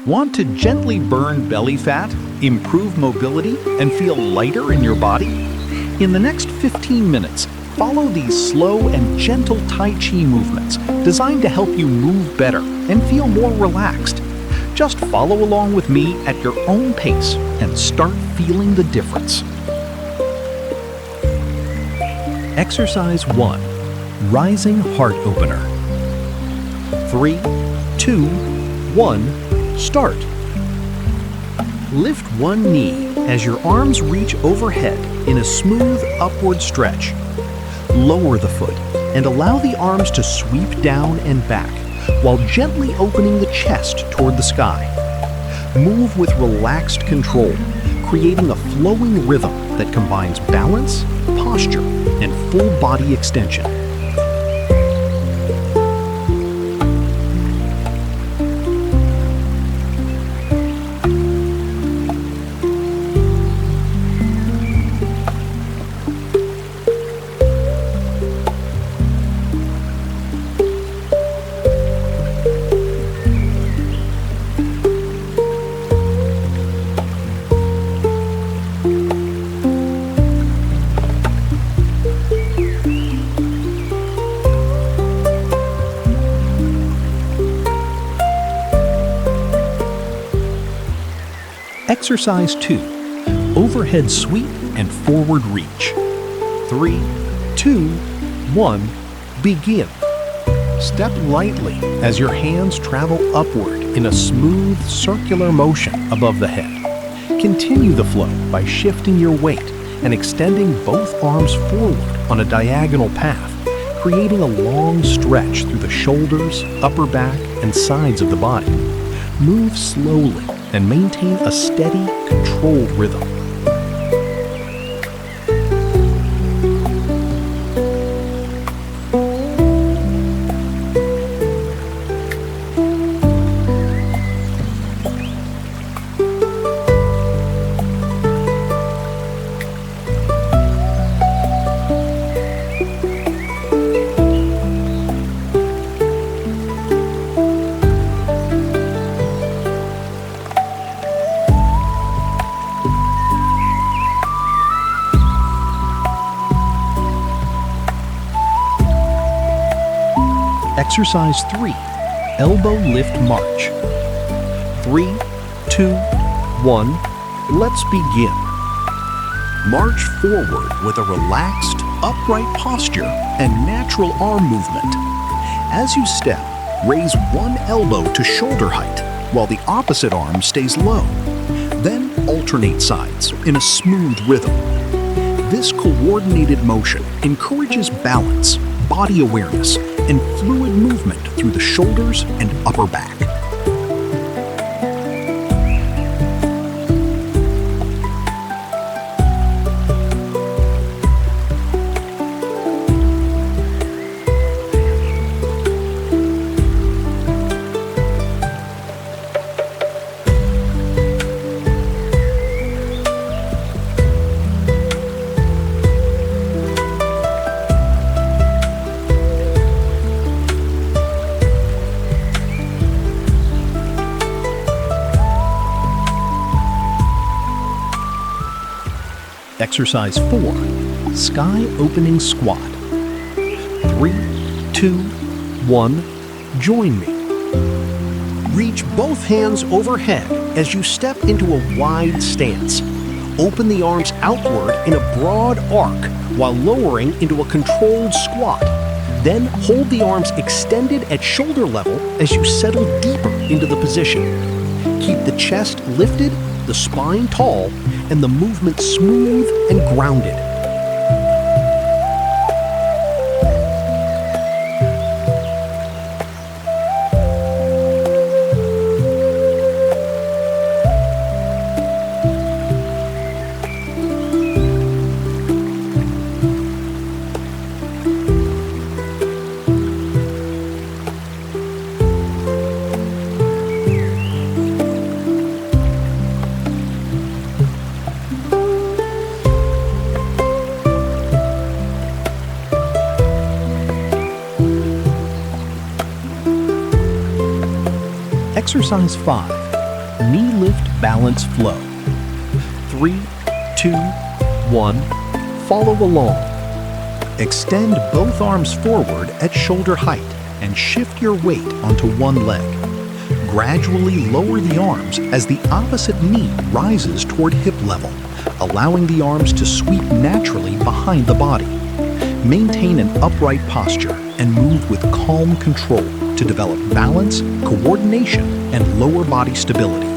Want to gently burn belly fat, improve mobility, and feel lighter in your body? In the next 15 minutes, follow these slow and gentle Tai Chi movements designed to help you move better and feel more relaxed. Just follow along with me at your own pace and start feeling the difference. Exercise 1. Rising Heart Opener. 3, 2, 1, start. Lift one knee as your arms reach overhead in a smooth upward stretch. Lower the foot and allow the arms to sweep down and back while gently opening the chest toward the sky. Move with relaxed control, creating a flowing rhythm that combines balance, posture, and full body extension. Exercise 2. Overhead sweep and forward reach. 3, 2, 1, begin. Step lightly as your hands travel upward in a smooth circular motion above the head. Continue the flow by shifting your weight and extending both arms forward on a diagonal path, creating a long stretch through the shoulders, upper back, and sides of the body. Move slowly and maintain a steady, controlled rhythm. Exercise 3. Elbow lift march. 3, 2, 1, let's begin. March forward with a relaxed, upright posture and natural arm movement. As you step, raise one elbow to shoulder height while the opposite arm stays low. Then alternate sides in a smooth rhythm. This coordinated motion encourages balance, body awareness, and fluid movement through the shoulders and upper back. Exercise 4. Sky opening squat. 3, 2, 1, join me. Reach both hands overhead as you step into a wide stance. Open the arms outward in a broad arc while lowering into a controlled squat. Then hold the arms extended at shoulder level as you settle deeper into the position. Keep the chest lifted, the spine tall, and the movement smooth and grounded. Exercise 5. knee lift, balance, flow. 3, 2, 1, follow along. Extend both arms forward at shoulder height and shift your weight onto one leg. Gradually lower the arms as the opposite knee rises toward hip level, allowing the arms to sweep naturally behind the body. Maintain an upright posture and move with calm control to develop balance, coordination, and lower body stability.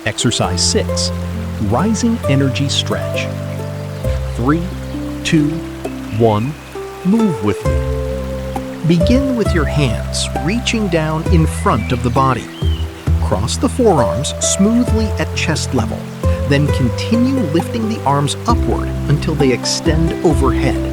Exercise 6, rising energy stretch. 3, 2, 1, move with me. Begin with your hands reaching down in front of the body. Cross the forearms smoothly at chest level, then continue lifting the arms upward until they extend overhead.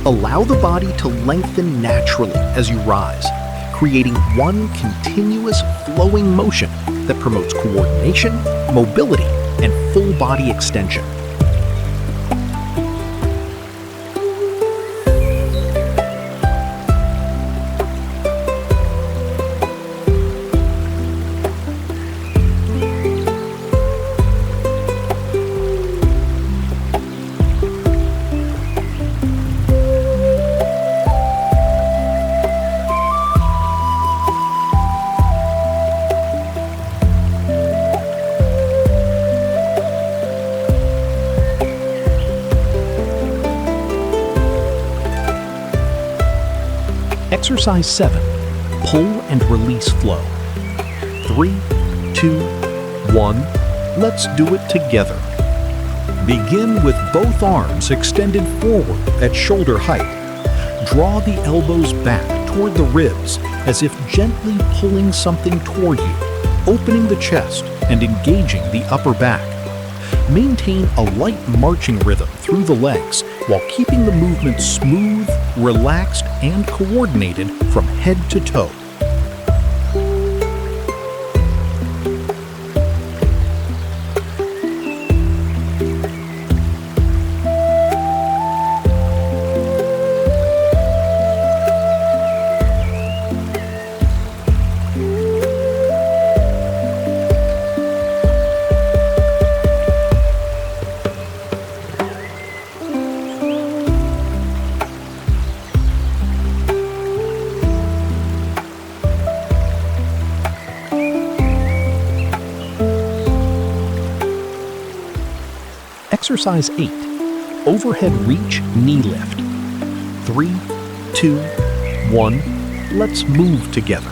Allow the body to lengthen naturally as you rise, creating one continuous flowing motion that promotes coordination, mobility, and full body extension. Exercise 7, pull and release flow. 3, 2, 1, let's do it together. Begin with both arms extended forward at shoulder height. Draw the elbows back toward the ribs as if gently pulling something toward you, opening the chest and engaging the upper back. Maintain a light marching rhythm through the legs while keeping the movement smooth, relaxed, and coordinated from head to toe. Exercise 8, overhead reach knee lift. 3, 2, 1, let's move together.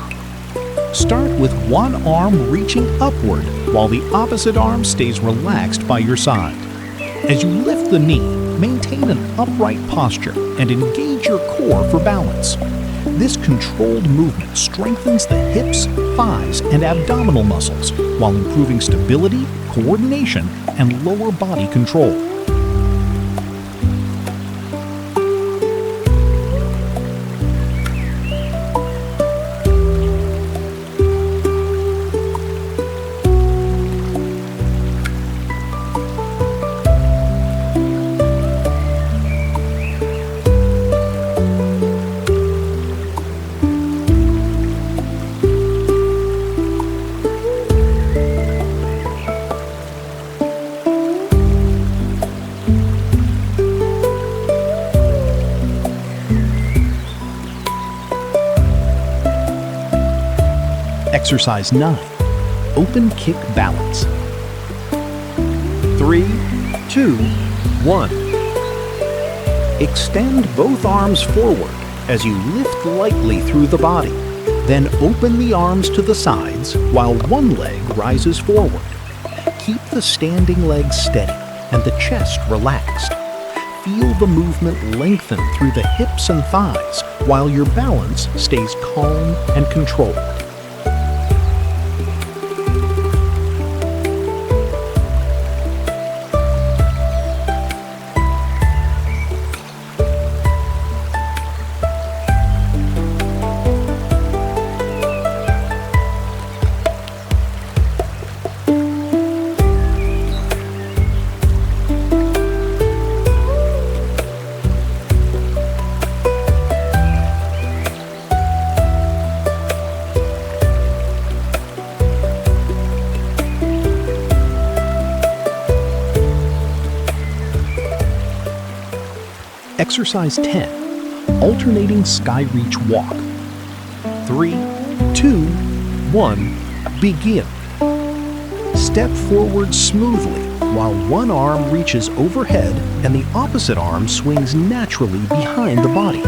Start with one arm reaching upward while the opposite arm stays relaxed by your side. As you lift the knee, maintain an upright posture and engage your core for balance. This controlled movement strengthens the hips, thighs, and abdominal muscles while improving stability, coordination, and lower body control. Exercise 9, open kick balance. 3, 2, 1. Extend both arms forward as you lift lightly through the body. Then open the arms to the sides while one leg rises forward. Keep the standing leg steady and the chest relaxed. feel the movement lengthen through the hips and thighs while your balance stays calm and controlled. Exercise 10, alternating sky reach walk. 3, 2, 1, begin. Step forward smoothly while one arm reaches overhead and the opposite arm swings naturally behind the body.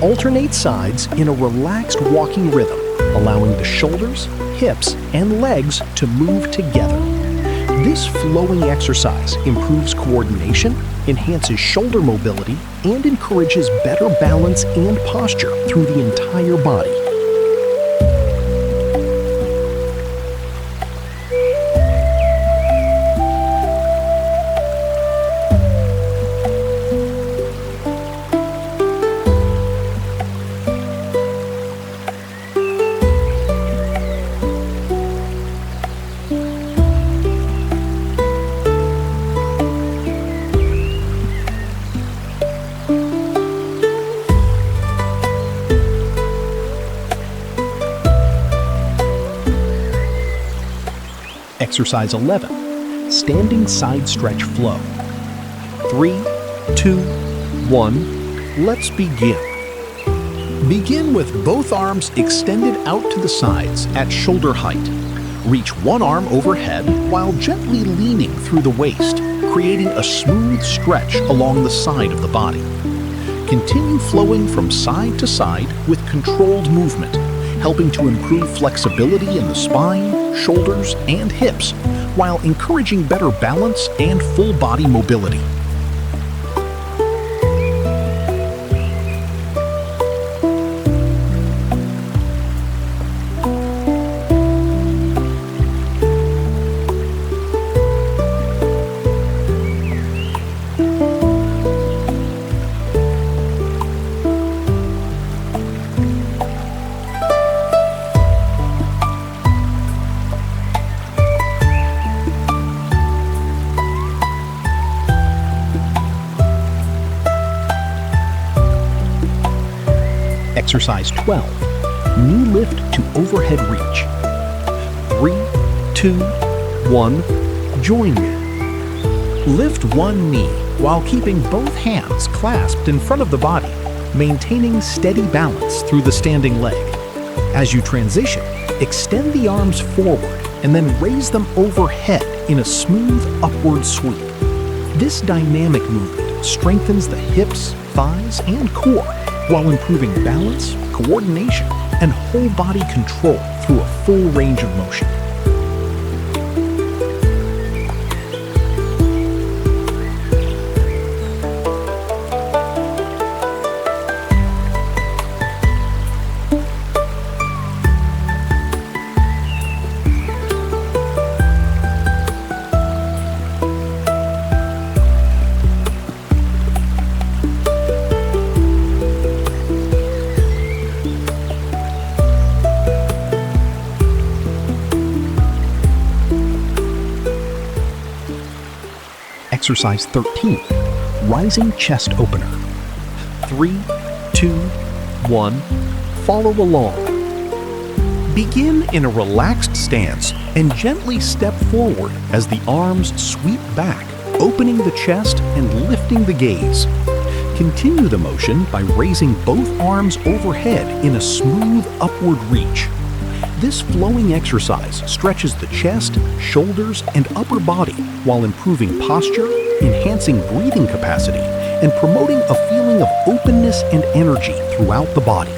Alternate sides in a relaxed walking rhythm, allowing the shoulders, hips, and legs to move together. This flowing exercise improves coordination, enhances shoulder mobility, and encourages better balance and posture through the entire body. Exercise 11, standing side stretch flow. 3, 2, 1, let's begin. Begin with both arms extended out to the sides at shoulder height. Reach one arm overhead while gently leaning through the waist, creating a smooth stretch along the side of the body. Continue flowing from side to side with controlled movement, helping to improve flexibility in the spine, shoulders, and hips, while encouraging better balance and full body mobility. Exercise 12, knee lift to overhead reach. 3, 2, 1, join me. Lift one knee while keeping both hands clasped in front of the body, maintaining steady balance through the standing leg. As you transition, extend the arms forward and then raise them overhead in a smooth upward sweep. This dynamic movement strengthens the hips, thighs, and core, while improving balance, coordination, and whole body control through a full range of motion. Exercise 13, rising chest opener. 3, 2, 1, follow along. Begin in a relaxed stance and gently step forward as the arms sweep back, opening the chest and lifting the gaze. Continue the motion by raising both arms overhead in a smooth upward reach. This flowing exercise stretches the chest, shoulders, and upper body while improving posture, enhancing breathing capacity, and promoting a feeling of openness and energy throughout the body.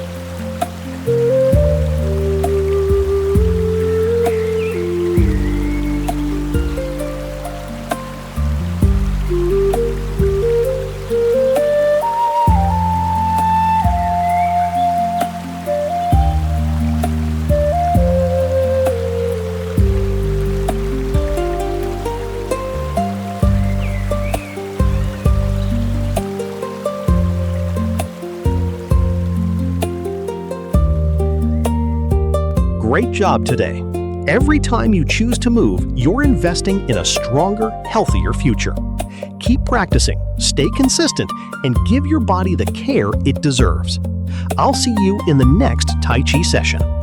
great job today. Every time you choose to move, you're investing in a stronger, healthier future. Keep practicing, stay consistent, and give your body the care it deserves. I'll see you in the next Tai Chi session.